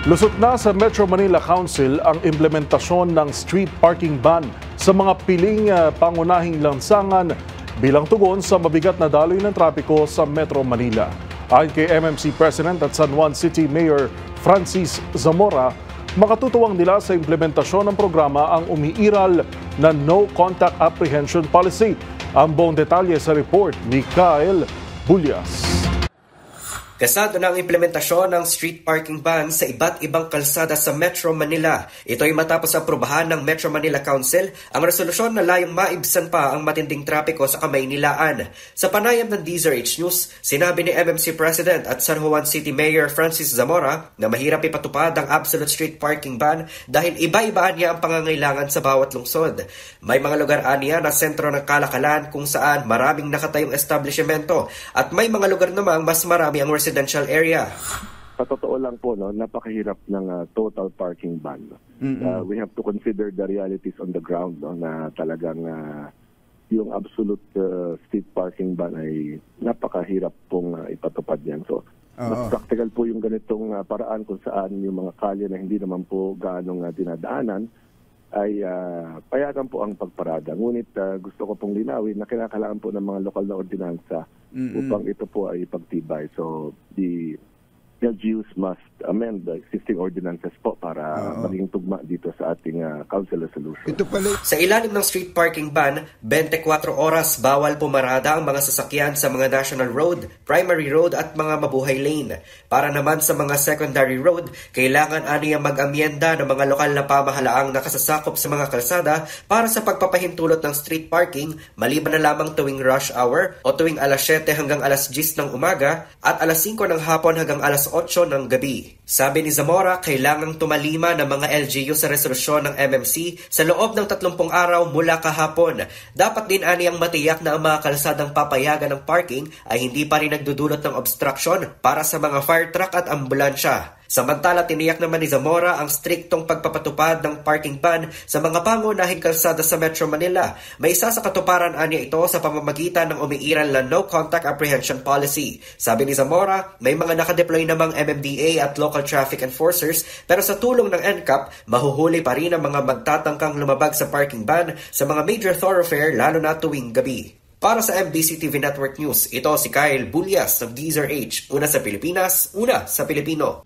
Lusot na sa Metro Manila Council ang implementasyon ng street parking ban sa mga piling pangunahing lansangan bilang tugon sa mabigat na daloy ng trapiko sa Metro Manila. Ayon kay MMC President at San Juan City Mayor Francis Zamora, makatutuwang nila sa implementasyon ng programa ang umiiral na No Contact Apprehension Policy. Ang buong detalye sa report ni Kyle Bulyas. Kasado na ang implementasyon ng street parking ban sa iba't ibang kalsada sa Metro Manila. Ito ay matapos aprubahan ng Metro Manila Council ang resolusyon na layong maibsan pa ang matinding trapiko sa Kamaynilaan. Sa panayam ng DZRH News, sinabi ni MMC President at San Juan City Mayor Francis Zamora na mahirap ipatupad ang absolute street parking ban dahil iba-ibaan niya ang pangangailangan sa bawat lungsod. May mga lugar aniya na sentro ng kalakalan kung saan maraming nakatayong establishmento at may mga lugar namang mas marami ang residential area. Sa totoo lang po, napakahirap ng total parking ban. We have to consider the realities on the ground na talagang yung absolute street parking ban ay napakahirap pong ipatupad yan. So, mas practical po yung ganitong paraan kung saan yung mga kalye na hindi naman po gaanong dinadaanan ay payagan po ang pagparada. Ngunit gusto ko pong linawin na kinakailangan po ng mga lokal na ordinansa upang ito po ay ipagtibay. So, the LGUs must amend the existing ordinances po para maging tugma dito sa ating council resolution. Sa ilalim ng street parking ban, 24 oras bawal pumarada ang mga sasakyan sa mga national road, primary road at mga mabuhay lane. Para naman sa mga secondary road, kailangan aniya mag-amyenda ng mga lokal na pamahalaang nakasasakop sa mga kalsada para sa pagpapahintulot ng street parking maliban na lamang tuwing rush hour o tuwing alas 7 hanggang alas 10 ng umaga at alas 5 ng hapon hanggang alas 8 ng gabi. Sabi ni Zamora, kailangang tumalima ng mga LGU sa resolusyon ng MMC sa loob ng 30 araw mula kahapon. Dapat din aniyang matiyak na ang mga kalsadang papayagan ng parking ay hindi pa rin nagdudulot ng obstruction para sa mga fire truck at ambulansya. Samantala, tiniyak naman ni Zamora ang striktong pagpapatupad ng parking ban sa mga pangunahing kalsada sa Metro Manila. May isa sa katuparan aniya ito sa pamamagitan ng umiiral na No Contact Apprehension Policy. Sabi ni Zamora, may mga nakadeploy namang MMDA at local traffic enforcers pero sa tulong ng NCAP, mahuhuli pa rin ang mga magtatangkang lumabag sa parking ban sa mga major thoroughfare lalo na tuwing gabi. Para sa MBC TV Network News, ito si Kyle Bulyas ng DZRH. Una sa Pilipinas, una sa Pilipino.